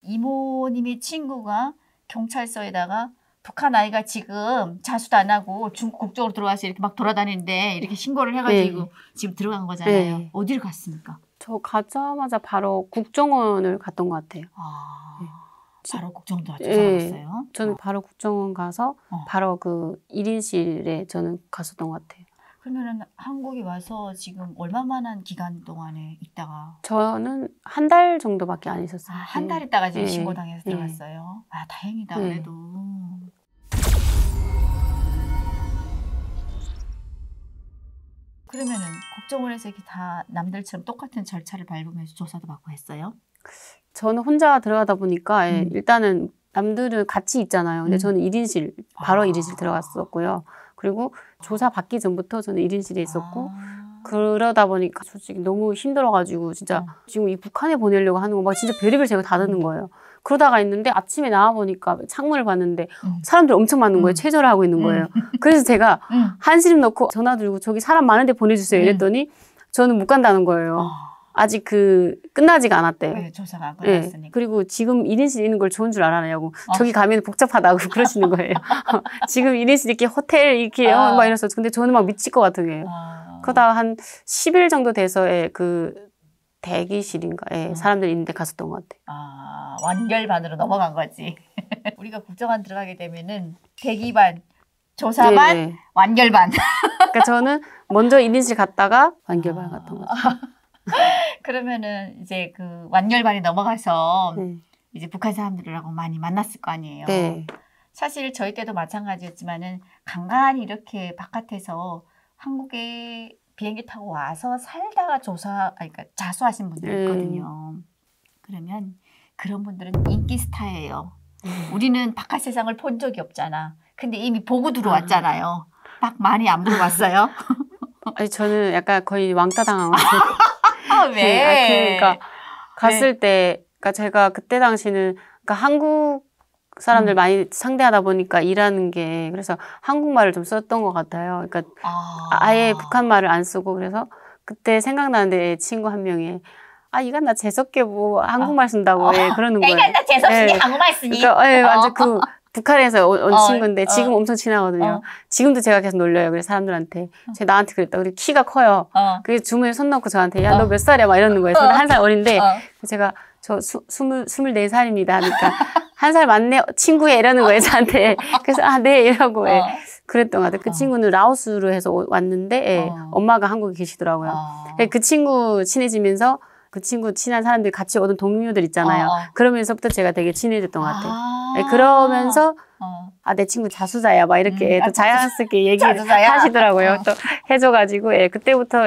이모님의 친구가 경찰서에다가 북한 아이가 지금 자수도 안 하고 중국 국적으로 들어와서 이렇게 막 돌아다니는데 이렇게 신고를 해가지고 네. 지금 들어간 거잖아요. 네. 어디를 갔습니까? 저 가자마자 바로 국정원을 갔던 것 같아요. 네. 바로 국정원도 조사했어요? 저는 바로 국정원 가서 바로 그 1인실에 저는 갔었던 것 같아요. 그러면은 한국에 와서 지금 얼마만한 기간 동안에 있다가? 저는 한 달 정도밖에 안 있었어요. 한 달 있다가 지금 신고당해서 들어갔어요? 아, 다행이다 그래도. 그러면은 국정원에서 이렇게 다 남들처럼 똑같은 절차를 밟으면서 조사도 받고 했어요? 저는 혼자 들어가다 보니까 일단은 남들은 같이 있잖아요. 근데 저는 1인실, 바로 1인실 들어갔었고요. 그리고 조사 받기 전부터 저는 1인실에 있었고 그러다 보니까 솔직히 너무 힘들어가지고 진짜 지금 이 북한에 보내려고 하는 거 막 진짜 별의별 생각 다 드는 거예요. 그러다가 있는데 아침에 나와보니까 창문을 봤는데 사람들 엄청 많은 거예요. 체조를 하고 있는 거예요. 그래서 제가 한시름 넣고 전화 들고 저기 사람 많은데 보내주세요 이랬더니 저는 못 간다는 거예요. 아직 끝나지가 않았대요. 네, 조사가 안 끝났으니까. 네. 그리고 지금 1인실 있는 걸 좋은 줄 알아냐고. 저기 가면 복잡하다고 그러시는 거예요. 지금 1인실 이렇게 호텔 이렇게 막 이래서 근데 저는 막 미칠 것 같은 거예요. 그러다가 한 10일 정도 돼서 그 대기실인가 사람들 있는데 갔었던 것 같아요. 완결반으로 넘어간 거지. 우리가 국정원 들어가게 되면은 대기반, 조사반, 완결반. 그러니까 저는 먼저 1인실 갔다가 완결반 갔던 것 같아요. 그러면은 이제 그 완결반이 넘어가서 이제 북한 사람들하고 많이 만났을 거 아니에요. 네. 사실 저희 때도 마찬가지였지만은 간간히 이렇게 바깥에서 한국에 비행기 타고 와서 살다가 그러니까 자수하신 분들 있거든요. 그러면 그런 분들은 인기 스타예요. 우리는 바깥 세상을 본 적이 없잖아. 근데 이미 보고 들어왔잖아요. 막 많이 안 물어봤어요? 아니 저는 약간 거의 왕따 당한 것 같아요. 왜? 그러니까 갔을 때, 그러니까 제가 그때 당시는 그러니까 한국 사람들 많이 상대하다 보니까 일하는 게 그래서 한국말을 좀 썼던 것 같아요. 그러니까 아예 북한 말을 안 쓰고 그래서 그때 생각나는데 친구 한 명이 이건 나 재수없게 뭐 한국말 쓴다고 그러는 거예요. 이건 나 재수없이 한국말 쓰니? 그러니까 완전 북한에서 온 친구인데 지금 엄청 친하거든요. 지금도 제가 계속 놀려요. 그래서 사람들한테 나한테 그랬다. 우리 키가 커요. 그래서 주머니에 손 넣고 저한테 야, 너 몇 살이야? 막 이러는 거예요. 저는 1살 어린데 제가 저 24살입니다. 하니까 1살 맞네 친구야 이러는 거예요. 저한테. 그래서 네 이러고 그랬던 것 같아요. 그 친구는 라오스로 해서 왔는데 엄마가 한국에 계시더라고요. 그 친구 친해지면서 그 친구 친한 사람들이 같이 오던 동료들 있잖아요. 그러면서부터 제가 되게 친해졌던 것 같아요. 그러면서 내 친구 자수자야 막 이렇게 또 자연스럽게 얘기하시더라고요. 또 해줘가지고 그때부터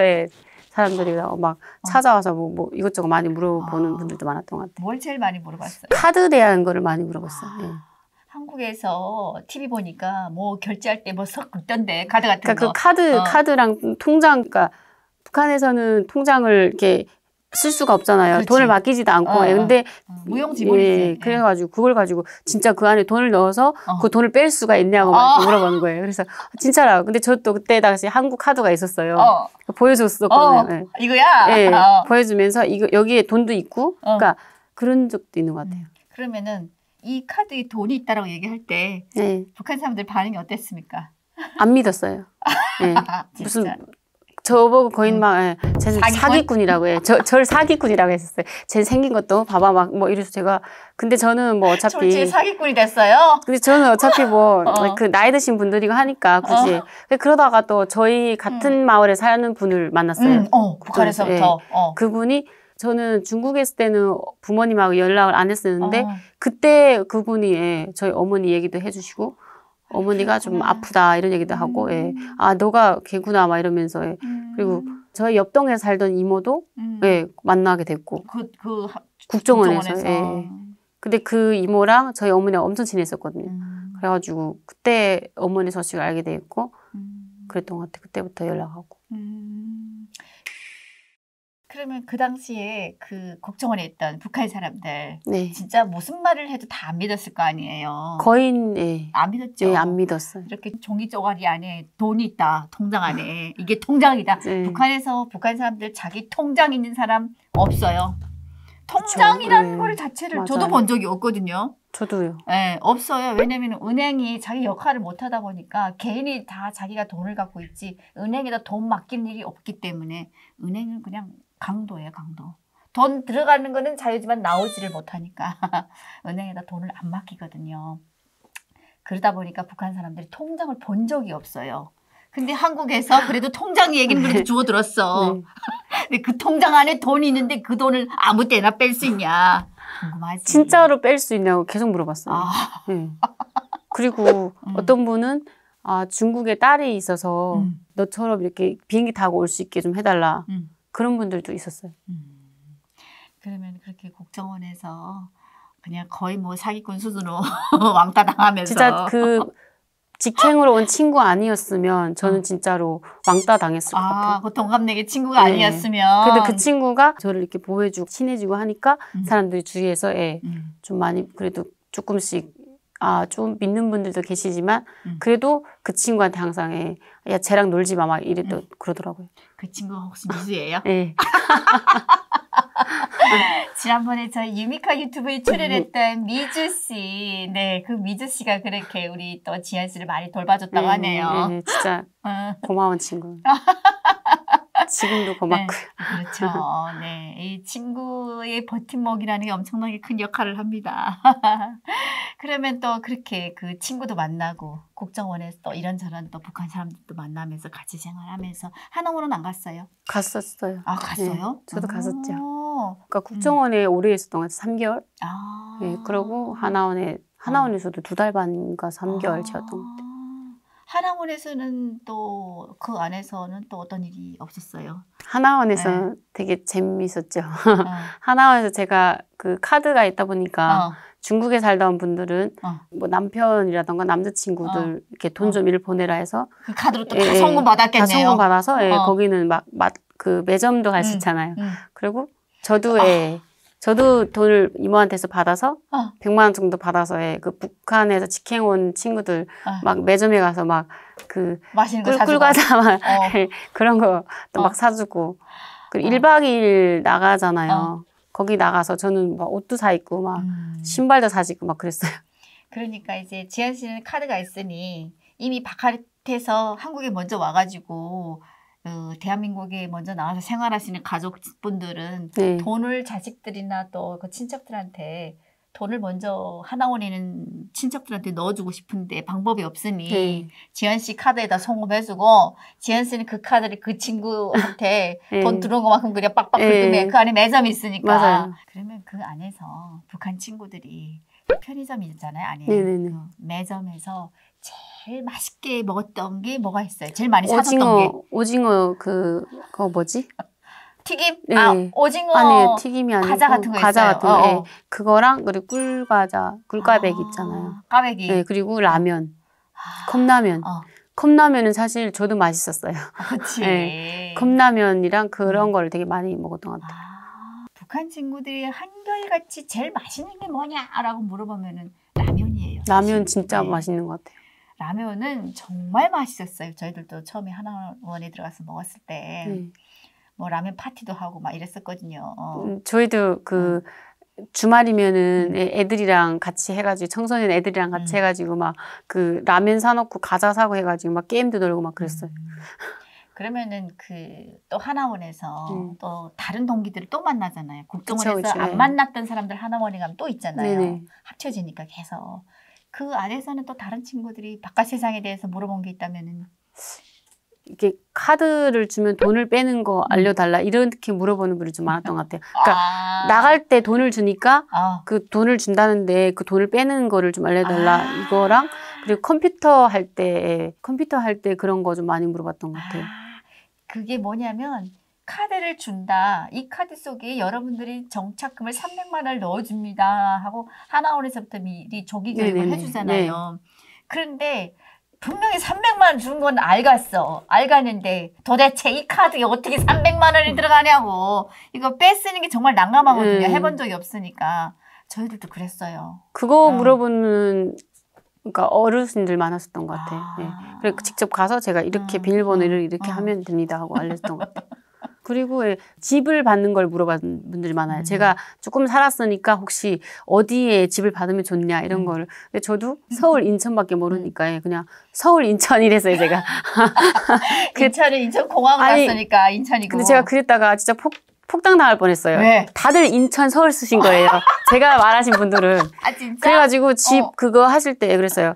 사람들이 막 찾아와서 뭐 이것저것 많이 물어보는 분들도 많았던 것 같아요. 뭘 제일 많이 물어봤어요? 카드 대한 거를 많이 물어봤어요. 한국에서 TV 보니까 뭐 결제할 때 뭐 석 긁던데 카드 같은 그러니까 거. 그 카드랑 통장, 그러니까 북한에서는 통장을 이렇게 쓸 수가 없잖아요. 그렇지. 돈을 맡기지도 않고. 근데 무용지물이지. 그래가지고 그걸 가지고 진짜 그 안에 돈을 넣어서 그 돈을 뺄 수가 있냐고 막 물어보는 거예요. 그래서 진짜라. 근데 저 또 그때 당시 한국 카드가 있었어요. 보여줬었거든요. 이거야? 보여주면서 여기에 돈도 있고. 그러니까 그런 적도 있는 것 같아요. 그러면은 이 카드에 돈이 있다라고 얘기할 때 북한 사람들 반응이 어땠습니까? 안 믿었어요. 무슨 저보고 거의 막 쟤는 사기꾼이라고 해. 절 사기꾼이라고 했었어요. 쟤 생긴 것도 봐봐 막 뭐 이래서 제가 근데 저는 뭐 어차피 졸지에 사기꾼이 됐어요. 근데 저는 어차피 뭐 그 나이 드신 분들이고 하니까 굳이 그러다가 또 저희 같은 마을에 사는 분을 만났어요. 북한에서부터 그분이 저는 중국에 있을 때는 부모님하고 연락을 안 했었는데 그때 그분이 저희 어머니 얘기도 해주시고. 어머니가 좀 아프다 이런 얘기도 하고 너가 걔구나 막 이러면서 그리고 저희 옆동에 살던 이모도 만나게 됐고 국정원에서 근데 그 이모랑 저희 어머니가 엄청 친했었거든요. 그래가지고 그때 어머니 소식을 알게 됐고 그랬던 것 같아요. 그때부터 연락하고 그러면 그 당시에 그 국정원에 있던 북한 사람들 진짜 무슨 말을 해도 다 안 믿었을 거 아니에요. 거의 안 믿었죠. 안 믿었어요. 이렇게 종이 쪼가리 안에 돈이 있다. 통장 안에. 이게 통장이다. 북한에서 북한 사람들 자기 통장 있는 사람 없어요. 통장이라는 걸 자체를 맞아요. 저도 본 적이 없거든요. 저도요. 네, 없어요. 왜냐면 은행이 자기 역할을 못 하다 보니까 개인이 다 자기가 돈을 갖고 있지 은행에다 돈 맡길 일이 없기 때문에 은행은 그냥 강도예요, 강도. 돈 들어가는 거는 자유지만 나오지를 못하니까 은행에다 돈을 안 맡기거든요. 그러다 보니까 북한 사람들이 통장을 본 적이 없어요. 근데 한국에서 그래도 통장 얘기는 그래도 주워 들었어. 네. 근데 그 통장 안에 돈이 있는데 그 돈을 아무 때나 뺄 수 있냐. 궁금하지. 진짜로 뺄 수 있냐고 계속 물어봤어요. 아. 네. 그리고 어떤 분은 중국에 딸이 있어서 너처럼 이렇게 비행기 타고 올 수 있게 좀 해달라. 그런 분들도 있었어요. 그러면 그렇게 국정원에서 그냥 거의 뭐 사기꾼 수준으로 왕따 당하면서. 진짜 그 직행으로 온 친구 아니었으면 저는 진짜로 왕따 당했을 것 같아요. 그 동갑내기 친구가 아니었으면. 그래도 그 친구가 저를 이렇게 보호해주고 친해지고 하니까 사람들이 주위에서 좀 많이 그래도 조금씩 좀 믿는 분들도 계시지만 그래도 그 친구한테 항상 야 쟤랑 놀지 마 막 이랬다 그러더라고요. 그 친구가 혹시 미주예요? 네. 지난번에 저희 유미카 유튜브에 출연했던 미주 씨, 네, 그 미주 씨가 그렇게 우리 또 지연 씨를 많이 돌봐줬다고 하네요. 네, 진짜 고마운 친구. 지금도 고맙고요. 네, 그렇죠. 네, 이 친구의 버팀목이라는 게 엄청나게 큰 역할을 합니다. 그러면 또 그렇게 그 친구도 만나고 국정원에서 또 이런저런 또 북한 사람들도 만나면서 같이 생활하면서 하나원은 안 갔어요? 갔었어요. 갔어요? 네, 저도 갔었죠. 그러니까 국정원에 오래 있었던 것 같아요. 3개월. 네, 그러고 하나원에서도 2달 반인가 3개월 채웠던 것 같아요. 하나원에서는 또 그 안에서는 또 어떤 일이 없었어요? 하나원에서 되게 재밌었죠. 하나원에서 제가 그 카드가 있다 보니까 중국에 살던 분들은 뭐 남편이라던가 남자친구들 이렇게 돈 좀 일 보내라 해서 그 카드로 또 다 송금 받았겠네요. 다 송금 받아서 거기는 그 매점도 갈 수 있잖아요. 그리고 저도 돈을 이모한테서 받아서 100만 원 정도 받아서 그 북한에서 직행 온 친구들 막 매점에 가서 막 그 꿀과자 막 그런 거 또 막 사주고 그리고 1박 2일 나가잖아요. 거기 나가서 저는 막 옷도 사 입고 막 신발도 사주고 막 그랬어요. 그러니까 이제 지연 씨는 카드가 있으니 이미 바깥에서 한국에 먼저 와가지고 대한민국에 먼저 나와서 생활하시는 가족분들은 돈을 자식들이나 또 그 친척들한테 돈을 먼저 하나원에는 친척들한테 넣어주고 싶은데 방법이 없으니 지연 씨 카드에다 송금해주고 지연 씨는 그 카드를 그 친구한테 돈 들어온 것만큼 그냥 빡빡 긁으면 그 안에 매점이 있으니까. 맞아요. 그러면 그 안에서 북한 친구들이 편의점이 있잖아요. 안에 네네네. 그 매점에서 제일 맛있게 먹었던 게 뭐가 있어요? 제일 많이 사줬던 게. 오징어 그거 뭐지? 튀김? 네. 오징어. 아니에요. 튀김이 아니고 과자 같은 거 과자 있어요. 같은 거. 그거랑 그리고 꿀꽈배기 있잖아요. 꽈배기. 네, 그리고 라면. 컵라면. 컵라면은 사실 저도 맛있었어요. 그렇지. 네, 컵라면이랑 그런 거를 되게 많이 먹었던 것 같아요. 북한 친구들이 한결같이 제일 맛있는 게 뭐냐라고 물어보면은 라면이에요. 사실. 라면 진짜 맛있는 것 같아요. 라면은 정말 맛있었어요. 저희들도 처음에 하나원에 들어가서 먹었을 때 뭐 라면 파티도 하고 막 이랬었거든요. 저희도 그 주말이면은 애들이랑 같이 해가지고 청소년 애들이랑 같이 해가지고 막 그 라면 사놓고 과자 사고 해가지고 막 게임도 놀고 막 그랬어요. 그러면은 그 또 하나원에서 또 다른 동기들을 또 만나잖아요. 국정원에서 그쵸. 안 만났던 사람들 하나원에 가면 또 있잖아요. 네네. 합쳐지니까 계속. 그 안에서는 또 다른 친구들이 바깥 세상에 대해서 물어본 게 있다면은 이렇게 카드를 주면 돈을 빼는 거 알려달라 이렇게 물어보는 분이 좀 많았던 것 같아요. 그러니까 나갈 때 돈을 주니까 그 돈을 준다는데 그 돈을 빼는 거를 좀 알려달라 이거랑 그리고 컴퓨터 할 때 그런 거 좀 많이 물어봤던 것 같아요. 그게 뭐냐면 카드를 준다. 이 카드 속에 여러분들이 정착금을 300만 원을 넣어줍니다 하고 하나원에서부터 미리 조기 교육을 해주잖아요. 그런데 분명히 300만 원 준 건 알갔는데 도대체 이 카드에 어떻게 300만 원이 들어가냐고. 이거 빼쓰는 게 정말 난감하거든요. 해본 적이 없으니까. 저희들도 그랬어요. 그거 물어보는 그러니까 어르신들 많았었던 것 같아요. 그래서 직접 가서 제가 이렇게 비밀번호를 이렇게 하면 됩니다 하고 알려줬던 것 같아요. 그리고 집을 받는 걸 물어봤는 분들이 많아요. 제가 조금 살았으니까 혹시 어디에 집을 받으면 좋냐 이런 거를. 근데 저도 서울, 인천밖에 모르니까 그냥 서울, 인천 이랬어요, 제가. 인천은 인천공항 갔으니까 인천이고. 근데 제가 그랬다가 진짜 폭당 당할 뻔했어요. 왜? 다들 인천, 서울 쓰신 거예요. 제가 말하신 분들은. 아, 진짜? 그래가지고 집 그거 하실 때 그랬어요.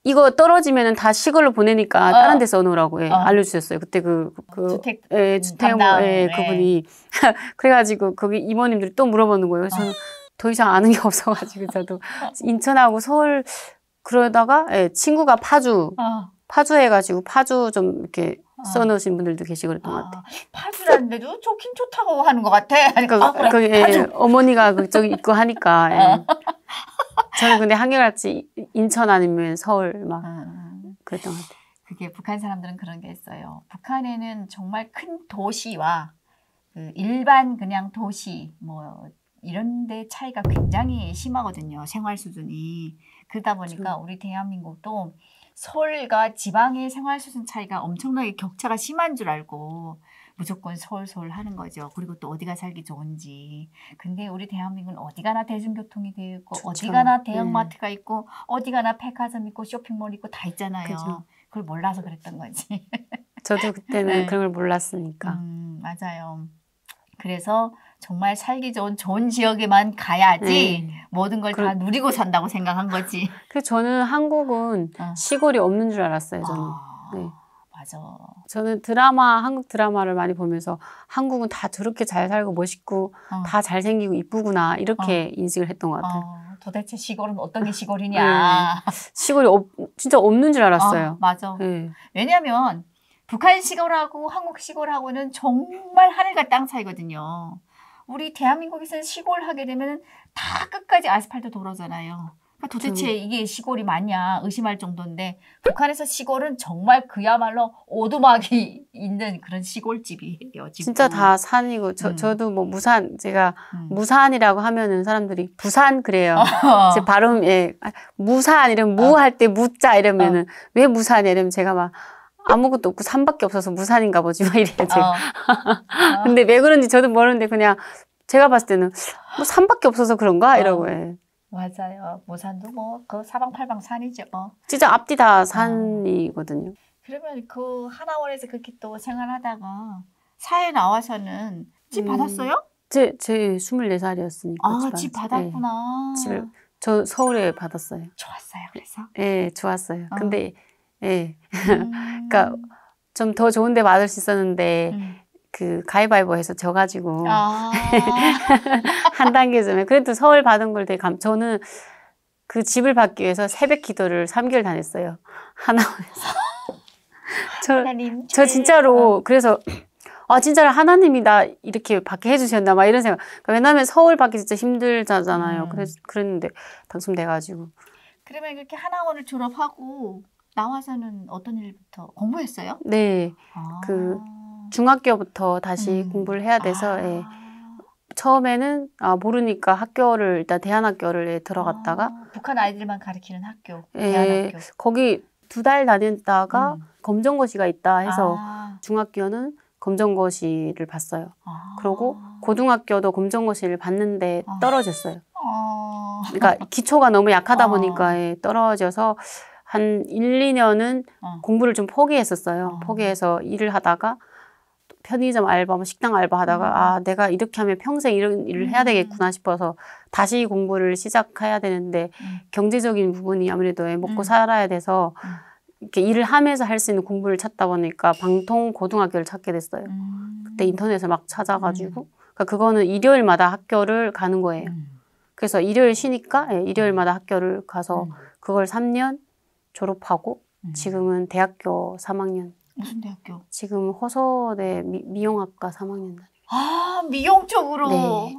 이거 떨어지면은 다 시골로 보내니까 다른 데 써놓으라고 알려주셨어요. 그때 주택 주택 그분이. 그래가지고 거기 이모님들이 또 물어보는 거예요. 저는 더 이상 아는 게 없어가지고 저도 인천하고 서울 그러다가 친구가 파주 해가지고 파주 좀 이렇게 써놓으신 분들도 계시고 그랬던 것 같아요. 파주라는데도 좋긴 좋다고 하는 것 같아. 그러니까 그래, 어머니가 그쪽에 있고 하니까. 저는 근데 한결같이 인천 아니면 서울 막 그랬던 것 같아요. 그게 북한 사람들은 그런 게 있어요. 북한에는 정말 큰 도시와 그 일반 그냥 도시 뭐 이런 데 차이가 굉장히 심하거든요. 생활 수준이. 그러다 보니까 우리 대한민국도 서울과 지방의 생활 수준 차이가 엄청나게 격차가 심한 줄 알고 무조건 서울 하는 거죠. 그리고 또 어디가 살기 좋은지. 근데 우리 대한민국은 어디 가나 대중교통이 되어 있고 좋죠. 어디 가나 대형마트가 있고 어디 가나 백화점 있고 쇼핑몰 있고 다 있잖아요. 그죠. 그걸 몰라서 그랬던 거지. 저도 그때는 그런 걸 몰랐으니까. 맞아요. 그래서 정말 살기 좋은 지역에만 가야지 모든 걸 다 누리고 산다고 생각한 거지. 그래서 저는 한국은 시골이 없는 줄 알았어요. 저는. 네. 맞아. 저는 한국 드라마를 많이 보면서 한국은 다 저렇게 잘 살고 멋있고 다 잘생기고 이쁘구나 이렇게 인식을 했던 것 같아요. 도대체 시골은 어떤 게 시골이냐. 시골이 진짜 없는 줄 알았어요. 맞아. 왜냐하면 북한 시골하고 한국 시골하고는 정말 하늘과 땅 차이거든요. 우리 대한민국에서는 시골 하게 되면 다 끝까지 아스팔트 도로잖아요. 그러니까 도대체 이게 시골이 맞냐 의심할 정도인데 북한에서 시골은 정말 그야말로 오두막이 있는 그런 시골집이에요. 진짜 다 산이고 저도 뭐 제가 무산이라고 하면은 사람들이 부산 그래요. 제 발음 무산 이러면 무할 때 무자 이러면은 왜 무산이야 이러면 제가 막 아무것도 없고 산밖에 없어서 무산인가 보지 막 이래요 제가. 근데 왜 그런지 저도 모르는데 그냥 제가 봤을 때는 뭐 산밖에 없어서 그런가 이러고 맞아요. 무산도 뭐 그 사방팔방 산이죠. 진짜 앞뒤 다 산이거든요. 그러면 그 하나원에서 그렇게 또 생활하다가 사회 나와서는 집 받았어요? 제 24살이었으니까. 집 받았구나. 집을 저 서울에 받았어요. 좋았어요. 그래서? 네, 좋았어요. 근데 그러니까 좀 더 좋은 데 받을 수 있었는데 그 가위바위보해서 져가지고 한 단계 전에 그래도 서울 받은 걸 되게 저는 그 집을 받기 위해서 새벽 기도를 3개월 다녔어요. 하나원에서. 저 진짜로 그래서 진짜로 하나님이 나 이렇게 받게 해주셨나 막 이런 생각. 그러니까 왜냐하면 서울 받기 진짜 힘들잖아요. 그랬는데 당첨돼가지고. 그러면 그렇게 하나원을 졸업하고 나와서는 어떤 일부터 공부했어요? 네, 그 중학교부터 다시 공부를 해야 돼서 처음에는 모르니까 학교를 일단 대안학교를 들어갔다가 북한 아이들만 가르치는 학교, 대안학교. 거기 2달 다녔다가 검정고시가 있다 해서 중학교는 검정고시를 봤어요. 그리고 고등학교도 검정고시를 봤는데 떨어졌어요. 그러니까 기초가 너무 약하다 보니까 떨어져서 한 1, 2년은 공부를 좀 포기했었어요. 포기해서 일을 하다가 편의점 알바, 식당 알바 하다가 내가 이렇게 하면 평생 이런 일을 해야 되겠구나 싶어서 다시 공부를 시작해야 되는데 경제적인 부분이 아무래도 먹고 살아야 돼서 이렇게 일을 하면서 할 수 있는 공부를 찾다 보니까 방통 고등학교를 찾게 됐어요. 그때 인터넷에 막 찾아가지고 그러니까 그거는 일요일마다 학교를 가는 거예요. 그래서 일요일 쉬니까 일요일마다 학교를 가서 그걸 3년 졸업하고 지금은 대학교 3학년. 무슨 대학교? 지금 호서대 미용학과 3학년 다니고. 미용 쪽으로? 네.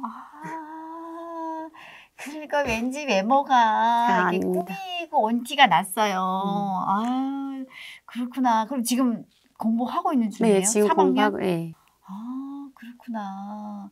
그러니까 왠지 외모가 이렇게 꾸미고 온 티가 났어요. 그렇구나. 그럼 지금 공부하고 있는 중이에요? 네, 지금 3학년? 공부하고, 그렇구나.